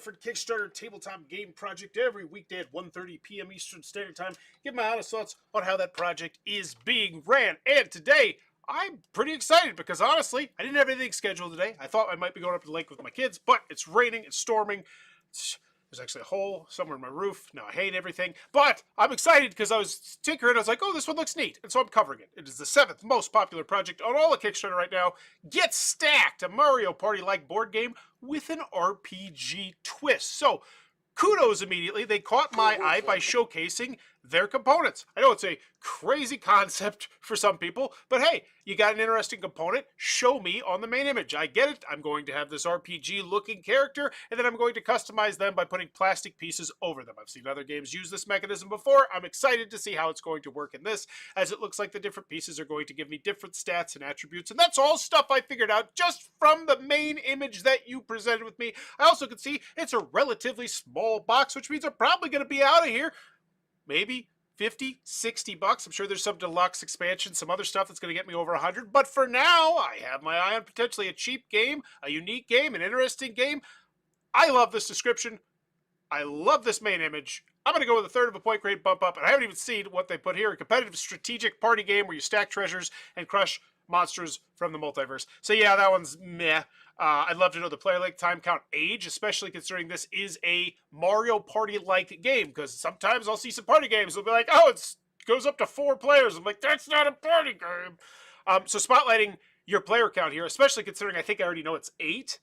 different Kickstarter tabletop game project every weekday at 1:30 p.m. Eastern Standard Time. Give my honest thoughts on how that project is being ran. And today, I'm pretty excited because honestly, I didn't have anything scheduled today. I thought I might be going up to the lake with my kids, but it's raining, it's storming. There's actually a hole somewhere in my roof. Now I hate everything, but I'm excited because I was tinkering. I was like, oh, this one looks neat. And so I'm covering it. It is the 7th most popular project on all of Kickstarter right now. Get Stacked, a Mario Party-like board game with an RPG twist. So kudos immediately. They caught my eye by showcasing their components. I know it's a crazy concept for some people, but hey, you got an interesting component. Show me on the main image. I get it. I'm going to have this RPG looking character, and then I'm going to customize them by putting plastic pieces over them. I've seen other games use this mechanism before. I'm excited to see how it's going to work in this, as it looks like the different pieces are going to give me different stats and attributes, and that's all stuff I figured out just from the main image that you presented with me. I also can see it's a relatively small box, which means I'm probably going to be out of here maybe 50, 60 bucks. I'm sure there's some deluxe expansion, some other stuff that's going to get me over 100. But for now, I have my eye on potentially a cheap game, a unique game, an interesting game. I love this description. I love this main image. I'm going to go with a third of a point grade bump up. And I haven't even seen what they put here. A competitive strategic party game where you stack treasures and crush monsters from the multiverse. So yeah, that one's meh. I'd love to know the player length, time count, age, especially considering this is a Mario Party-like game, because sometimes I'll see some party games. They'll be like, oh, it goes up to 4 players. I'm like, that's not a party game. So spotlighting your player count here, especially considering I think I already know it's 8,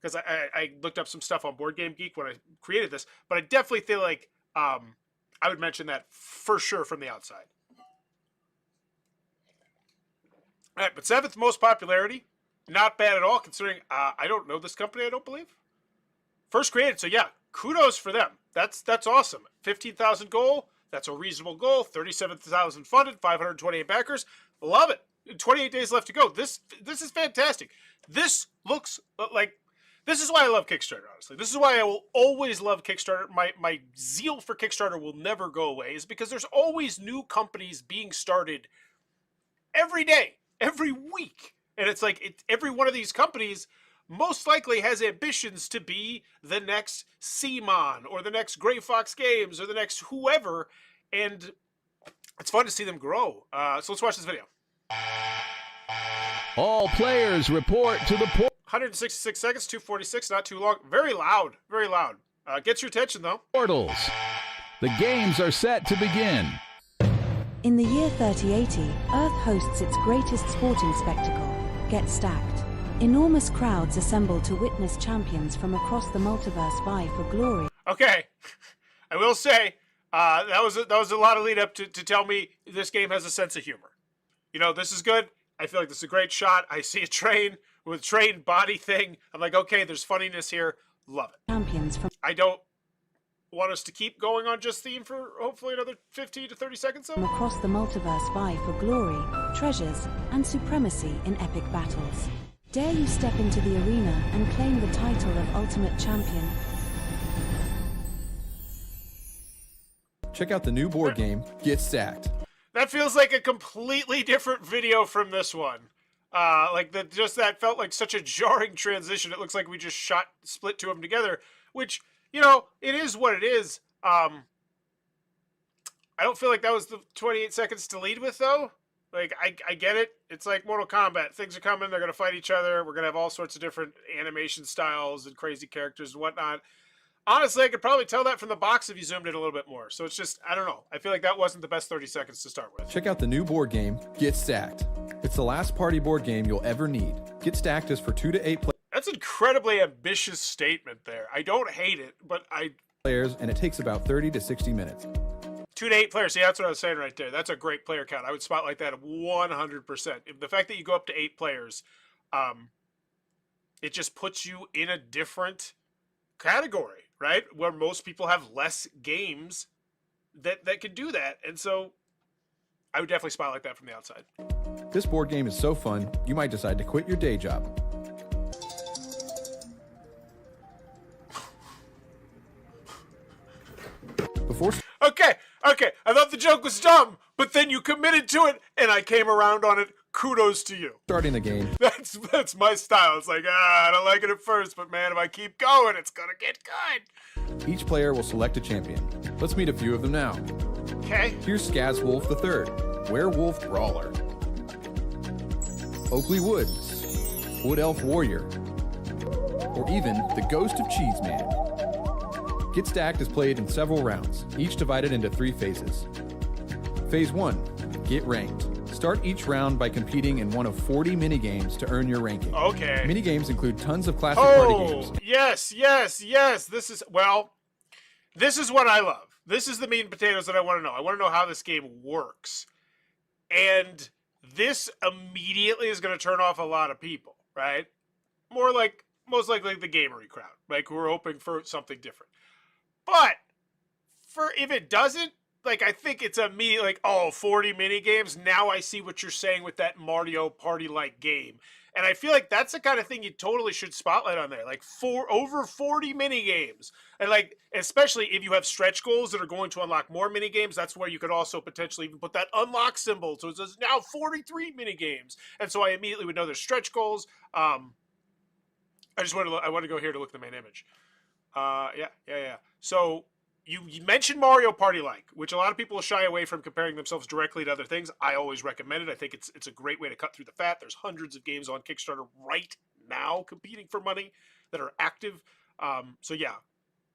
because I looked up some stuff on Board Game Geek when I created this, but I definitely feel like I would mention that for sure from the outside. All right, but 7th most popularity. Not bad at all, considering I don't know this company, I don't believe. First created, so yeah, kudos for them. That's awesome. 15,000 goal, that's a reasonable goal. 37,000 funded, 528 backers. Love it. 28 days left to go. This is fantastic. This looks like, this is why I love Kickstarter, honestly. This is why I will always love Kickstarter. My zeal for Kickstarter will never go away, is because there's always new companies being started every day, every week. And it's like every one of these companies most likely has ambitions to be the next CMON or the next Gray Fox Games or the next whoever. And it's fun to see them grow. So let's watch this video. All players report to the port. 166 seconds, 246, not too long. Very loud, very loud. Gets your attention though. Portals. The games are set to begin. In the year 3080, Earth hosts its greatest sporting spectacle. Get Stacked. Enormous crowds assemble to witness champions from across the multiverse vie for glory. Okay, I will say that was a lot of lead up to tell me this game has a sense of humor. You know, this is good. I feel like this is a great shot. I see a train with a train body thing. I'm like, okay, there's funniness here. Love it. Champions from I don't want us to keep going on just theme for hopefully another 15 to 30 seconds though. across the multiverse vie for glory, treasures, and supremacy in epic battles. Dare you step into the arena and claim the title of Ultimate Champion? Check out the new board game, Get Stacked. That feels like a completely different video from this one. Like that felt like such a jarring transition. It looks like we just split 2 of them together, which, you know, it is what it is. I don't feel like that was the 28 seconds to lead with, though. Like, I get it. It's like Mortal Kombat. Things are coming. They're going to fight each other. We're going to have all sorts of different animation styles and crazy characters and whatnot. Honestly, I could probably tell that from the box if you zoomed in a little bit more. So it's just, I don't know. I feel like that wasn't the best 30 seconds to start with. Check out the new board game, Get Stacked. It's the last party board game you'll ever need. Get Stacked is for 2 to 8 That's an incredibly ambitious statement there. I don't hate it, but players, and it takes about 30 to 60 minutes. 2 to 8 players. See, that's what I was saying right there. That's a great player count. I would spotlight that 100%. The fact that you go up to 8 players, it just puts you in a different category, right? Where most people have less games that can do that. And so I would definitely spotlight that from the outside. This board game is so fun, you might decide to quit your day job. Okay, I thought the joke was dumb, but then you committed to it, and I came around on it kudos to you. Starting the game, That's my style. It's like, I don't like it at first, but man, if I keep going, it's gonna get good. each player will select a champion. Let's meet a few of them now. Okay. Here's Skazwolf III, Werewolf Brawler. Oakley Woods, Wood Elf Warrior, or even the Ghost of Cheeseman. Get Stacked is played in several rounds, each divided into 3 phases. Phase 1, Get Ranked. Start each round by competing in one of 40 minigames to earn your ranking. Okay. Minigames include tons of classic party Oh, games. yes. This is what I love. This is the meat and potatoes that I want to know. I want to know how this game works. And this immediately is going to turn off a lot of people, right? Most likely the gamery crowd, like who are hoping for something different. But if it doesn't, like, I think it's immediately like, oh, 40 mini games. Now I see what you're saying with that Mario Party-like game. And I feel like that's the kind of thing you totally should spotlight on there. Like over 40 mini games. And like, especially if you have stretch goals that are going to unlock more mini games, that's where you could also potentially even put that unlock symbol. So it says now 43 mini games. And so I immediately would know there's stretch goals. I want to go here to look at the main image. Yeah. So you mentioned Mario Party-like, which a lot of people shy away from comparing themselves directly to other things. I always recommend it. I think it's a great way to cut through the fat. There's hundreds of games on Kickstarter right now competing for money that are active. So yeah,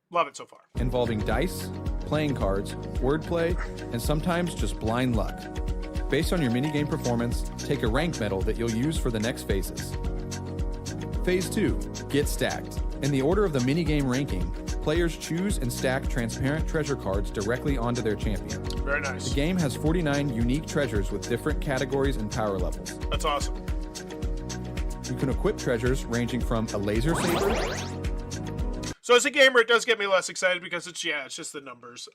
love it so far. Involving dice, playing cards, wordplay, and sometimes just blind luck. Based on your minigame performance, take a rank medal that you'll use for the next phases. Phase 2, Get Stacked. In the order of the minigame ranking, players choose and stack transparent treasure cards directly onto their champion. Very nice. The game has 49 unique treasures with different categories and power levels. That's awesome. You can equip treasures ranging from a laser saber. So as a gamer, it does get me less excited because it's just the numbers.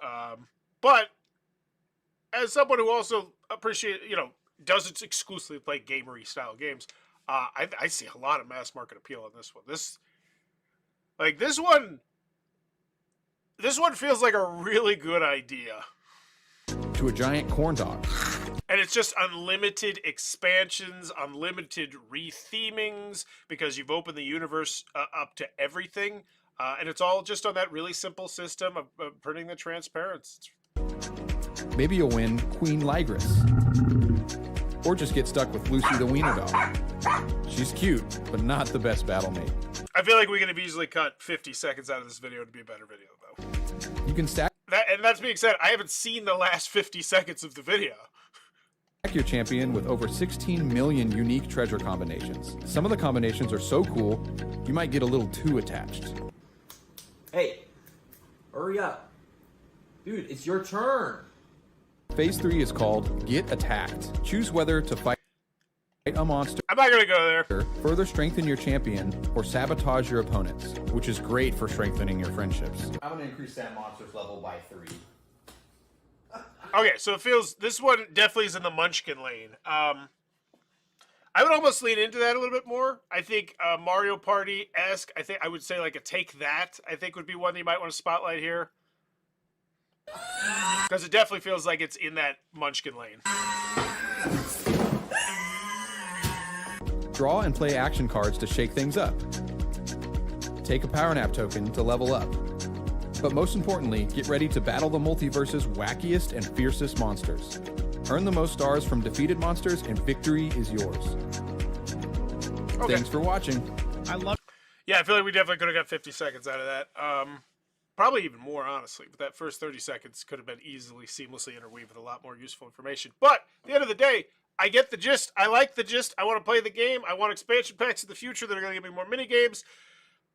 But as someone who also doesn't exclusively play gamery style games, I see a lot of mass market appeal on this one. This one feels like a really good idea. To a giant corn dog. And it's just unlimited expansions, unlimited rethemings, because you've opened the universe up to everything. And it's all just on that really simple system of printing the transparents. Maybe you'll win Queen Ligris. Or just get stuck with Lucy the Wiener Dog. She's cute, but not the best battle mate. I feel like we could have easily cut 50 seconds out of this video to be a better video, though. You can stack That's being said, I haven't seen the last 50 seconds of the video. your champion with over 16 million unique treasure combinations. Some of the combinations are so cool, you might get a little too attached. Hey, hurry up. Dude, it's your turn. Phase 3 is called Get Attacked. Choose whether to fight a monster, I'm not going to go there. further strengthen your champion, or sabotage your opponents, which is great for strengthening your friendships. I'm gonna increase that monster's level by 3. Okay, so this one definitely is in the Munchkin lane. I would almost lean into that a little bit more. I think Mario Party-esque, I would say like a Take That, I think would be one that you might want to spotlight here. Because it definitely feels like it's in that Munchkin lane. Draw and play action cards to shake things up. Take a power nap token to level up. But most importantly, get ready to battle the multiverse's wackiest and fiercest monsters. Earn the most stars from defeated monsters and victory is yours. Okay. Thanks for watching. Yeah, I feel like we definitely could have got 50 seconds out of that. Probably even more, honestly. But that first 30 seconds could have been easily, seamlessly interweaved with a lot more useful information. But at the end of the day, I get the gist. I like the gist. I want to play the game. I want expansion packs in the future that are going to give me more mini games.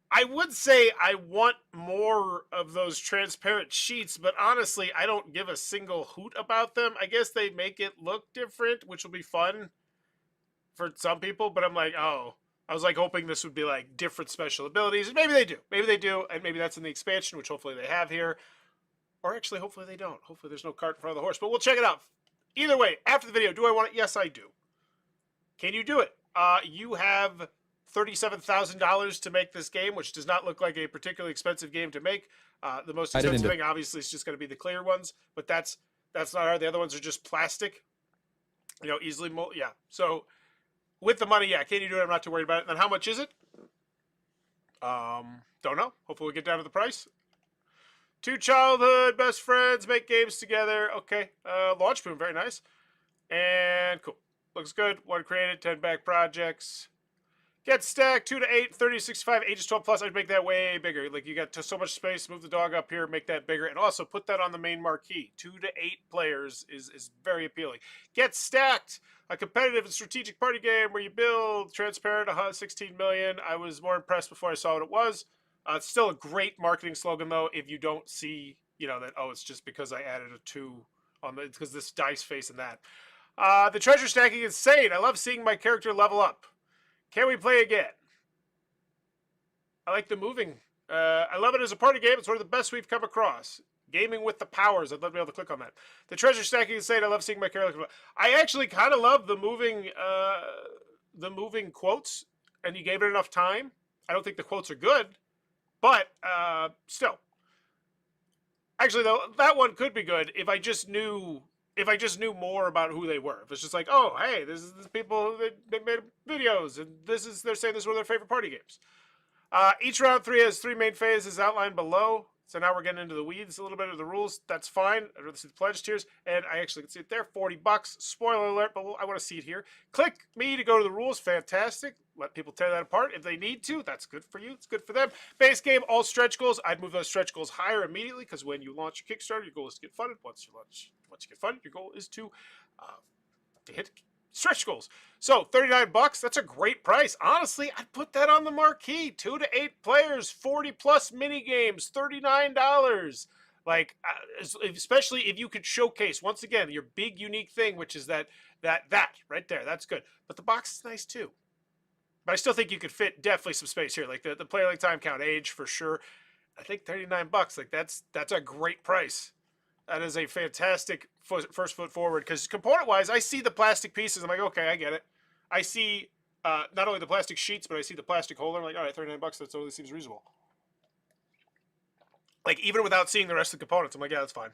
I would say I want more of those transparent sheets, but honestly, I don't give a single hoot about them. I guess they make it look different, which will be fun for some people, but I'm like, oh, I was like hoping this would be like different special abilities. And maybe they do. Maybe they do, and maybe that's in the expansion, which hopefully they have here. Or actually, hopefully they don't. Hopefully there's no cart in front of the horse, but we'll check it out. Either way, after the video, do I want it? Yes, I do. Can you do it? You have $37,000 to make this game, which does not look like a particularly expensive game to make. The most expensive thing, obviously, is just going to be the clear ones, but that's not hard. The other ones are just plastic, easily mold. Yeah. So With the money, yeah. Can you do it? I'm not too worried about it. And then how much is it? Don't know. Hopefully we'll get down to the price. 2 childhood best friends make games together. Okay. Launch Boom, very nice. And cool. Looks good. 1 created, 10 back projects. Get stacked, 2 to 8, 30 to 65, ages 12 plus. I'd make that way bigger. Like, you got so much space. Move the dog up here, make that bigger. And also put that on the main marquee. 2 to 8 players is very appealing. Get stacked, a competitive and strategic party game where you build. Transparent, 16 million. I was more impressed before I saw what it was. It's still a great marketing slogan, though, if you don't see, that, oh, it's just because I added a 2 on the, because this dice face and that. The treasure stacking is insane. I love seeing my character level up. Can we play again? I like the moving. I love it as a party game. It's one of the best we've come across. Gaming with the powers. I'd love to be able to click on that. The treasure stacking is insane. I love seeing my character. I actually kind of love the moving quotes, and you gave it enough time. I don't think the quotes are good, but still. Actually, though, that one could be good if I just knew more about who they were. If it's just like, oh, hey, this is the people that made videos, and they're saying this is one of their favorite party games. Each round 3 has 3 main phases outlined below. So now we're getting into the weeds a little bit of the rules. That's fine. I'd rather see the pledge tiers, and I actually can see it there. $40. Spoiler alert, but I want to see it here. Click me to go to the rules. Fantastic. Let people tear that apart if they need to. That's good for you. It's good for them. Base game, all stretch goals. I'd move those stretch goals higher immediately, because when you launch your Kickstarter, your goal is to get funded. Once you get funded, your goal is to hit stretch goals. So $39, that's a great price. Honestly, I'd put that on the marquee. 2 to 8 players, 40 plus mini games, $39. Like, especially if you could showcase once again your big unique thing, which is that right there. That's good. But the box is nice too. But I still think you could fit definitely some space here. Like the player like time count age for sure. I think $39. Like that's a great price. That is a fantastic first foot forward, because component-wise, I see the plastic pieces. I'm like, okay, I get it. I see not only the plastic sheets, but I see the plastic holder. I'm like, all right, $39, that totally seems reasonable. Like, even without seeing the rest of the components, I'm like, yeah, that's fine.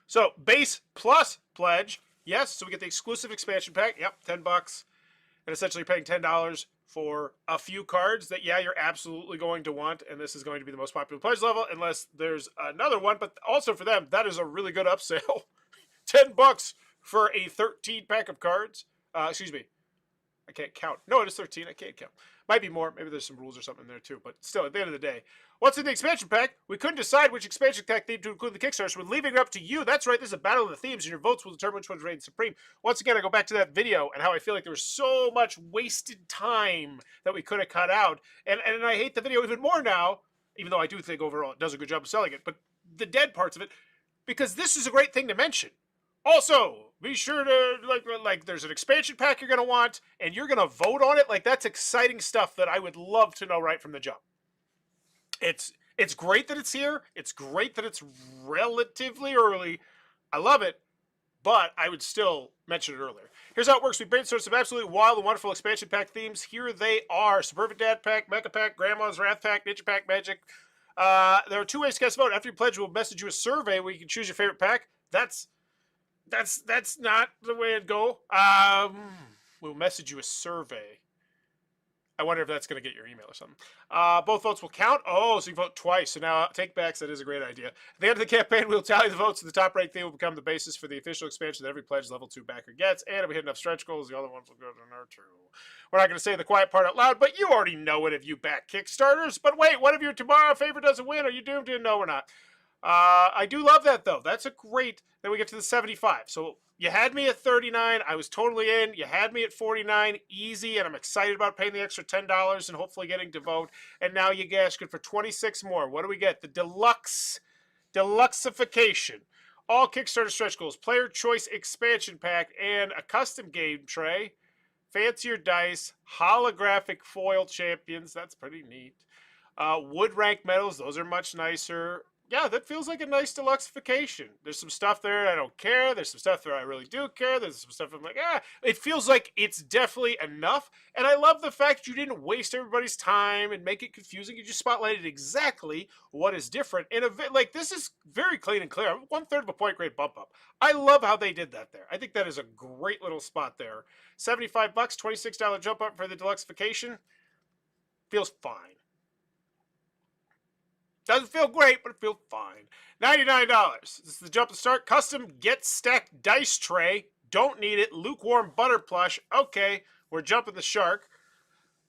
So, base plus pledge. Yes, so we get the exclusive expansion pack. Yep, $10. And essentially paying $10 for a few cards that, yeah, you're absolutely going to want, and this is going to be the most popular pledge level, unless there's another one. But also for them, that is a really good upsell. $10 for a 13 pack of cards. Excuse me, I can't count. No, it is 13. I can't count. Might be more. Maybe there's some rules or something in there too. But still, at the end of the day, what's in the expansion pack? We couldn't decide which expansion pack theme to include in the Kickstarter, so we're leaving it up to you. That's right. This is a battle of the themes, and your votes will determine which one's reigns supreme. Once again, I go back to that video and how I feel like there was so much wasted time that we could have cut out. And I hate the video even more now, even though I do think overall it does a good job of selling it. But the dead parts of it, because this is a great thing to mention. Also, be sure to, like there's an expansion pack you're going to want, and you're going to vote on it. Like, that's exciting stuff that I would love to know right from the jump. It's great that it's here. It's great that it's relatively early. I love it, but I would still mention it earlier. Here's how it works. We brainstormed some absolutely wild and wonderful expansion pack themes. Here they are. Suburban Dad Pack, Mecha Pack, Grandma's Wrath Pack, Ninja Pack, Magic. There are 2 ways to cast a vote. After you pledge, we'll message you a survey where you can choose your favorite pack. That's not the way it'd go. We'll message you a survey. I wonder if that's going to get your email or something. Both votes will count. Oh, so you vote twice. So now take backs. That is a great idea. At the end of the campaign, we'll tally the votes, and the top ranked theme will become the basis for the official expansion that every pledge level 2 backer gets. And if we hit enough stretch goals, the other ones will go to nerd too. We're not going to say the quiet part out loud, but you already know it if you back Kickstarters. But wait, what if your tomorrow favorite doesn't win? Are you doomed to? No, we're not. I do love that, though. That's a great... Then we get to the 75. So you had me at 39. I was totally in. You had me at 49. Easy, and I'm excited about paying the extra $10 and hopefully getting to vote. And now you guys good for 26 more. What do we get? The Deluxeification. All Kickstarter stretch goals, player choice expansion pack, and a custom game tray. Fancier dice, holographic foil champions. That's pretty neat. Wood rank medals. Those are much nicer. yeah, that feels like a nice deluxeification. There's some stuff there I don't care. There's some stuff there I really do care. There's some stuff I'm like, It feels like it's definitely enough. And I love the fact you didn't waste everybody's time and make it confusing. You just spotlighted exactly what is different. And like, this is very clean and clear. 1/3 of a point grade bump up. I love how they did that there. I think that is a great little spot there. $75, $26 jump up for the deluxeification. Feels fine. Doesn't feel great, but it feels fine. $99. This is the jump to start. Custom get stacked dice tray. Don't need it. Lukewarm butter plush. Okay, we're jumping the shark.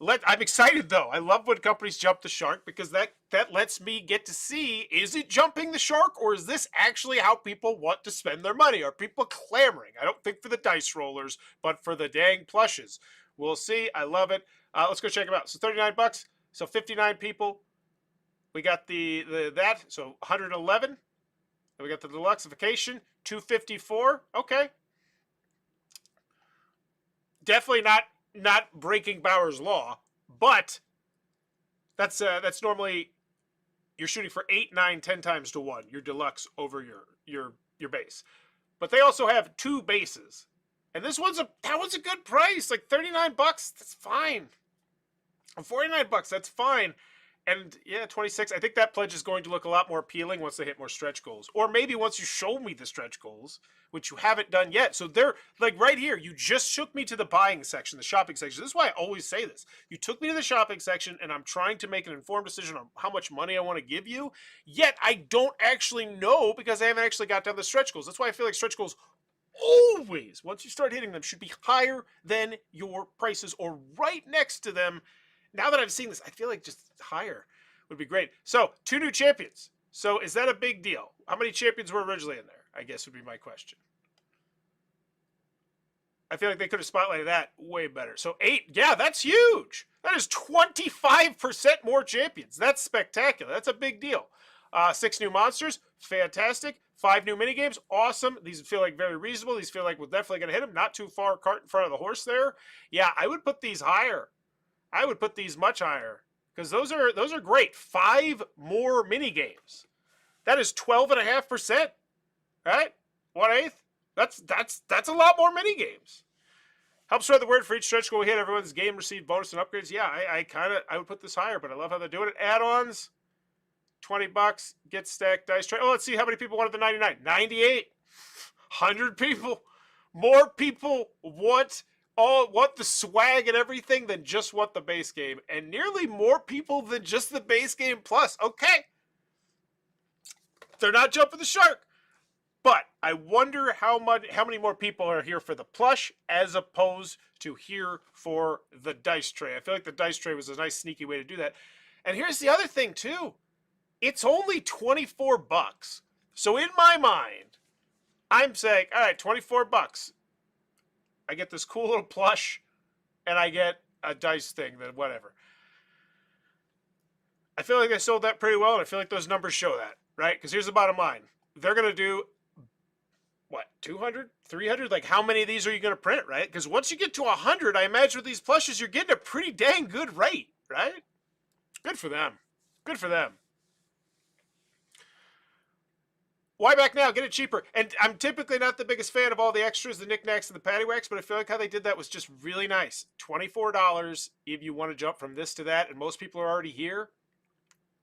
I'm excited though. I love when companies jump the shark because that lets me get to see, is it jumping the shark or is this actually how people want to spend their money? Are people clamoring? I don't think for the dice rollers, but for the dang plushes. We'll see. I love it. Let's go check them out. So $39. So 59 people. We got that, so 111. And we got the deluxeification, 254. Okay. Definitely not breaking Bauer's law, but that's normally you're shooting for 8, 9, 10 times to 1, your deluxe over your base. But they also have 2 bases. And that one's a good price, like $39. That's fine. $49, that's fine. And yeah, 26. I think that pledge is going to look a lot more appealing once they hit more stretch goals. Or maybe once you show me the stretch goals, which you haven't done yet. So they're like right here. You just took me to the buying section, the shopping section. This is why I always say this. You took me to the shopping section and I'm trying to make an informed decision on how much money I want to give you. Yet I don't actually know because I haven't actually got down the stretch goals. That's why I feel like stretch goals always, once you start hitting them, should be higher than your prices or right next to them. Now that I've seen this, I feel like just higher would be great. So, 2 new champions. So, is that a big deal? How many champions were originally in there? I guess would be my question. I feel like they could have spotlighted that way better. So, 8. Yeah, that's huge. That is 25% more champions. That's spectacular. That's a big deal. 6 new monsters. Fantastic. 5 new minigames. Awesome. These feel like very reasonable. These feel like we're definitely going to hit them. Not too far cart in front of the horse there. Yeah, I would put these higher. I would put these much higher because those are great. 5 more mini games. That is 12.5%. Right? 1/8. That's a lot more mini games. Help spread the word for each stretch goal we hit. Everyone's game received bonus and upgrades. Yeah, I would put this higher, but I love how they're doing it. Add-ons. $20. Get stacked dice tray. Oh, let's see how many people wanted the 99. 98. 100 people. More people want the swag and everything than just what the base game, and nearly more people than just the base game plus. Okay, they're not jumping the shark, but I wonder how many more people are here for the plush as opposed to here for the dice tray. I feel like the dice tray was a nice sneaky way to do that. And here's the other thing too, it's only $24. So in my mind, I'm saying, all right, $24. I get this cool little plush, and I get a dice thing, then whatever. I feel like they sold that pretty well, and I feel like those numbers show that, right? Because here's the bottom line. They're going to do, what, 200, 300? Like, how many of these are you going to print, right? Because once you get to 100, I imagine with these plushes, you're getting a pretty dang good rate, right? Good for them. Good for them. Why back now? Get it cheaper. And I'm typically not the biggest fan of all the extras, the knickknacks, and the paddywhacks, but I feel like how they did that was just really nice. $24 if you want to jump from this to that, and most people are already here.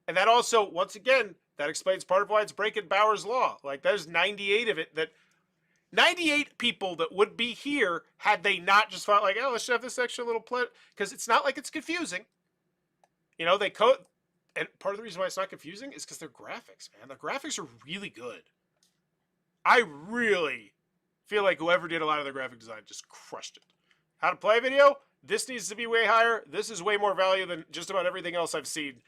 And that also, once again, that explains part of why it's breaking Bauer's law. Like, there's 98 of it 98 people that would be here had they not just thought like, oh, let's have this extra little play. Because it's not like it's confusing. You know, and part of the reason why it's not confusing is because their graphics, man. The graphics are really good. I really feel like whoever did a lot of the graphic design just crushed it. How to play video? This needs to be way higher. This is way more value than just about everything else I've seen.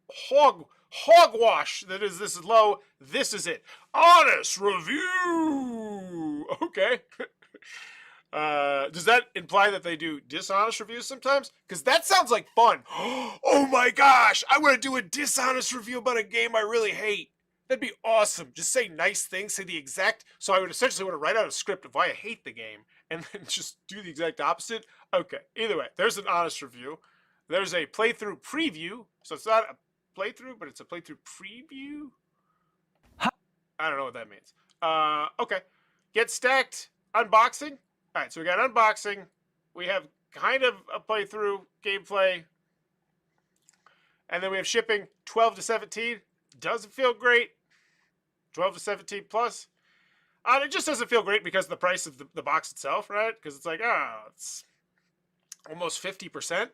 Hogwash that is this is low. This is it. Honest review. Okay. Does that imply that they do dishonest reviews sometimes? Because that sounds like fun. Oh my gosh, I want to do a dishonest review about a game I really hate. That'd be awesome. Just say nice things, say the exact. So I would essentially want to write out a script of why I hate the game and then just do the exact opposite. Okay, either way, there's an honest review. There's a playthrough preview. So it's not a playthrough, but it's a playthrough preview. I don't know what that means. Okay. Get stacked. Unboxing. All right, so we got unboxing. We have kind of a playthrough, gameplay. And then we have shipping 12 to 17. Doesn't feel great. 12 to 17 plus. It just doesn't feel great because of the price of the box itself, right? Because it's like, it's almost 50%.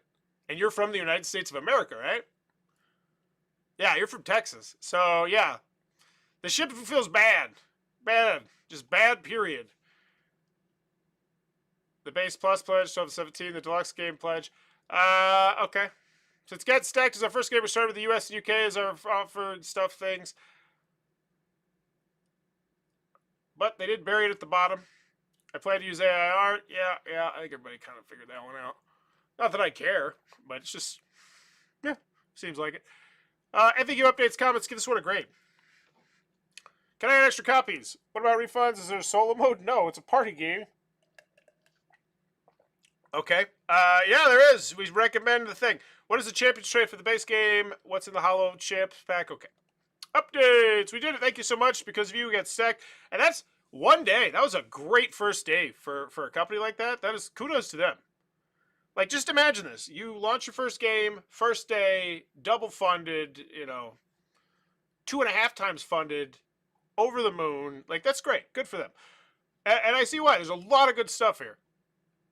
And you're from the United States of America, right? Yeah, you're from Texas. So, yeah. The shipping feels bad. Bad. Just bad, period. The base plus pledge, 12 to 17. The deluxe game pledge. Okay. So it's Get Stacked is our first game we started with the US and UK as our offered stuff things. But they did bury it at the bottom. I plan to use AI art. Yeah, I think everybody kind of figured that one out. Not that I care, but it's just, yeah, seems like it. FAQ updates, comments, give this one a grade. Can I add extra copies? What about refunds? Is there a solo mode? No, it's a party game. Okay. Yeah, there is. We recommend the thing. What is the championship trade for the base game? What's in the Hollow Champs pack? Okay. Updates. We did it. Thank you so much. Because of you, we got stacked. And that's one day. That was a great first day for a company like that. That is kudos to them. Like, just imagine this. You launch your first game, first day, double funded, 2.5 times funded, over the moon. Like, that's great. Good for them. And I see why. There's a lot of good stuff here.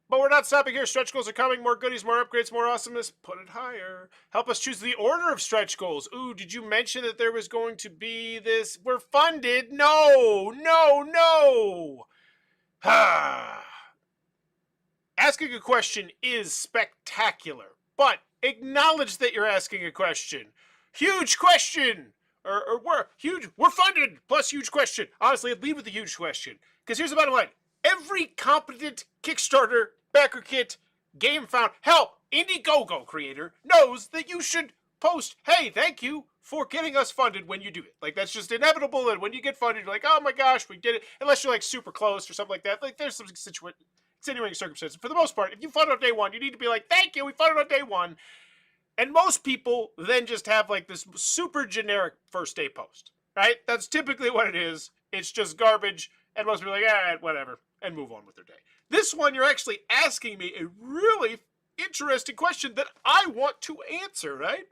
But we're not stopping here. Stretch goals are coming. More goodies, more upgrades, more awesomeness. Put it higher. Help us choose the order of stretch goals. Ooh, did you mention that there was going to be this? We're funded. No. Asking a question is spectacular. But acknowledge that you're asking a question. Huge question. Or we're funded plus huge question. Honestly, I'd lead with the huge question. Because here's the bottom line. Every competent Kickstarter, backer kit, game found, hell, Indiegogo creator knows that you should post, hey, thank you for getting us funded when you do it. Like, that's just inevitable. And when you get funded, you're like, oh my gosh, we did it. Unless you're like super close or something like that. Like, there's some extenuating circumstances. For the most part, if you funded on day one, you need to be like, thank you, we funded on day one. And most people then just have like this super generic first day post, right? That's typically what it is. It's just garbage. And most people are like, all right, whatever, and move on with their day. This one, you're actually asking me a really interesting question that I want to answer, right?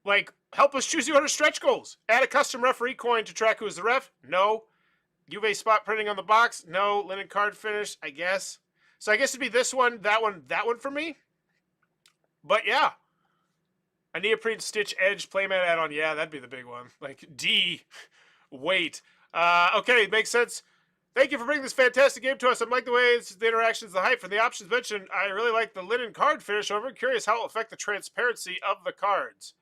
Like, help us choose the order of stretch goals. Add a custom referee coin to track who is the ref? No. UV spot printing on the box? No. Linen card finish? I guess. So I guess it'd be this one, that one for me. But yeah. A neoprene stitch edge playmat add-on. Yeah, that'd be the big one. Like, D. Wait. Okay, makes sense. Thank you for bringing this fantastic game to us. I like the way the interactions, the hype, and the options mentioned. I really like the linen card finish. I'm curious how it will affect the transparency of the cards.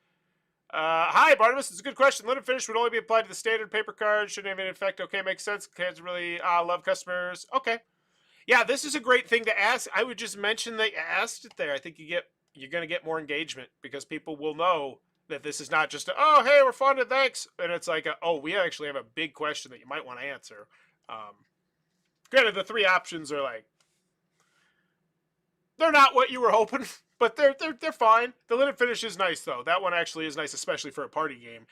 Hi, Barnabas. It's a good question. Linen finish would only be applied to the standard paper cards. Shouldn't have any effect. Okay, makes sense. Kids really love customers. Okay. Yeah, this is a great thing to ask. I would just mention that you asked it there. I think you're going to get more engagement because people will know that this is not just oh, hey, we're funded, thanks. And it's like, oh, we actually have a big question that you might want to answer. Granted, the three options are like, they're not what you were hoping, but they're fine. The linen finish is nice, though. That one actually is nice, especially for a party game.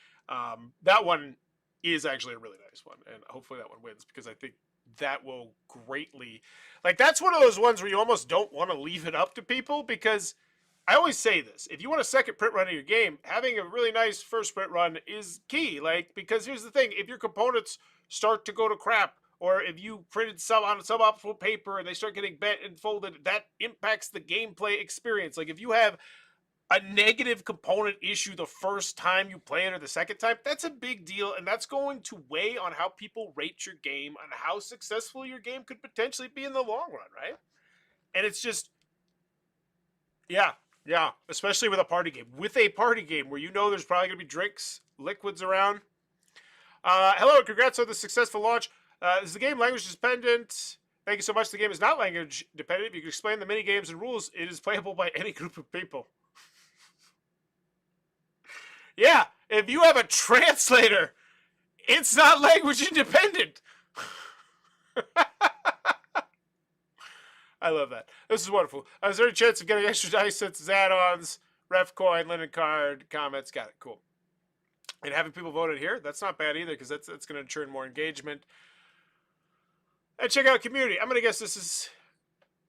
That one is actually a really nice one, and hopefully that one wins because I think that will greatly... Like, that's one of those ones where you almost don't want to leave it up to people because... I always say this, if you want a second print run of your game, having a really nice first print run is key. Like, because here's the thing, if your components start to go to crap, or if you printed some on suboptimal paper and they start getting bent and folded, that impacts the gameplay experience. Like, if you have a negative component issue the first time you play it or the second time, that's a big deal, and that's going to weigh on how people rate your game and how successful your game could potentially be in the long run, right? And it's just, yeah, especially with a party game. With a party game where you know there's probably going to be drinks, liquids around. Hello, congrats on the successful launch. Is the game language dependent? Thank you so much. The game is not language dependent. If you can explain the mini games and rules, it is playable by any group of people. Yeah, if you have a translator, it's not language independent. I love that. This is wonderful. Is there a chance of getting extra dice sets, add-ons, ref coin, linen card, comments? Got it. Cool. And having people voted here, that's not bad either, because that's going to churn more engagement. And check out community. I'm going to guess this is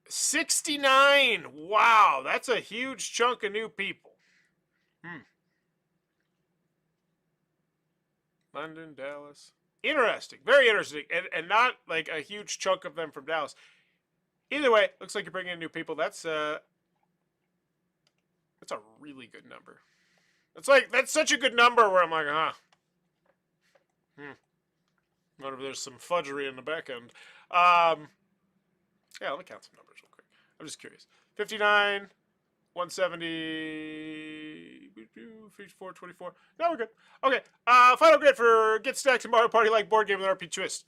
69. Wow, that's a huge chunk of new people. London, Dallas. Interesting. Very interesting. And not like a huge chunk of them from Dallas. Either way, looks like you're bringing in new people. That's a really good number. That's such a good number where I'm like, Wonder if there's some fudgery in the back end. Yeah, let me count some numbers real quick. I'm just curious. 59, 170, 54, 24. No, we're good. Okay. Final grade for Get Stacked and Mario Party like board game with RP twist.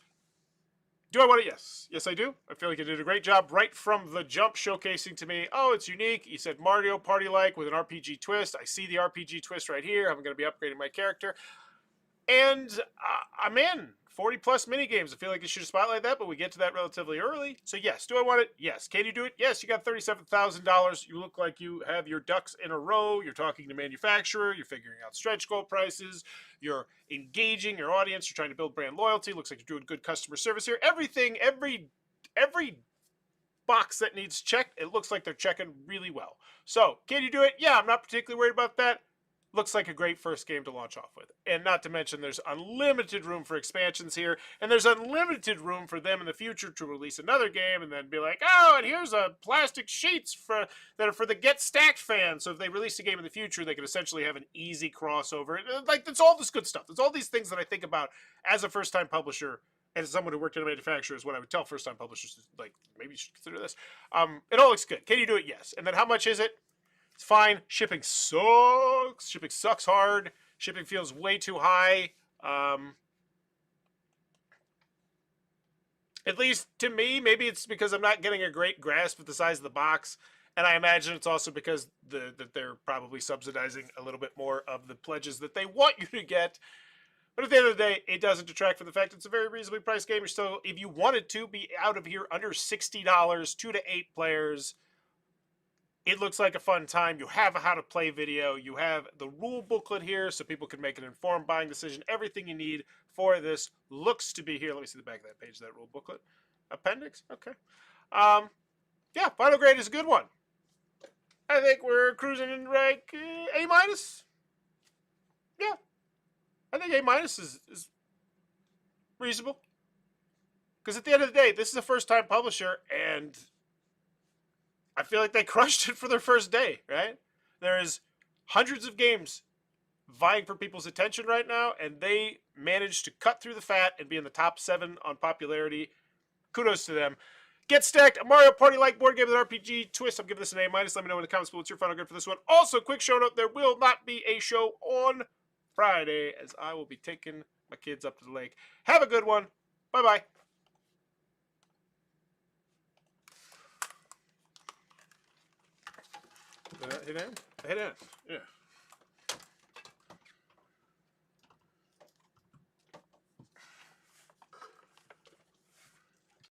Do I want it? Yes. Yes, I do. I feel like you did a great job right from the jump showcasing to me. Oh, it's unique. You said Mario Party-like with an RPG twist. I see the RPG twist right here. I'm going to be upgrading my character. And I'm in. 40-plus minigames. I feel like you should spotlight that, but we get to that relatively early. So yes, do I want it? Yes. Can you do it? Yes, you got $37,000. You look like you have your ducks in a row. You're talking to manufacturer. You're figuring out stretch goal prices. You're engaging your audience. You're trying to build brand loyalty. Looks like you're doing good customer service here. Everything, every box that needs checked, it looks like they're checking really well. So, can you do it? Yeah, I'm not particularly worried about that. Looks like a great first game to launch off with. And not to mention, there's unlimited room for expansions here, and there's unlimited room for them in the future to release another game and then be like, oh, and here's a plastic sheets that are for the Get Stacked fans. So if they release a game in the future, they can essentially have an easy crossover. Like, it's all this good stuff. It's all these things that I think about as a first-time publisher, and as someone who worked in a manufacturer, is what I would tell first-time publishers, like, maybe you should consider this. It all looks good. Can you do it? Yes. And then how much is it? It's fine. Shipping sucks. Shipping sucks hard. Shipping feels way too high. At least to me, maybe it's because I'm not getting a great grasp of the size of the box. And I imagine it's also because that they're probably subsidizing a little bit more of the pledges that they want you to get. But at the end of the day, it doesn't detract from the fact it's a very reasonably priced game. You're still, if you wanted to be out of here under $60, 2 to 8 players, it looks like a fun time. You have a how to play video. You have the rule booklet here so people can make an informed buying decision. Everything you need for this looks to be here. Let me see the back of that page, that rule booklet. Appendix? Okay. Yeah, final grade is a good one. I think we're cruising in rank A-. Yeah. I think A- is reasonable. Because at the end of the day, this is a first-time publisher, and I feel like they crushed it for their first day, right? There's hundreds of games vying for people's attention right now, and they managed to cut through the fat and be in the top 7 on popularity. Kudos to them. Get Stacked, a Mario Party-like board game with an RPG twist. I'm giving this an A-. Let me know in the comments below what's your final grade for this one. Also, quick show note, there will not be a show on Friday, as I will be taking my kids up to the lake. Have a good one. Bye-bye. Did I hit end? I hit end. Yeah.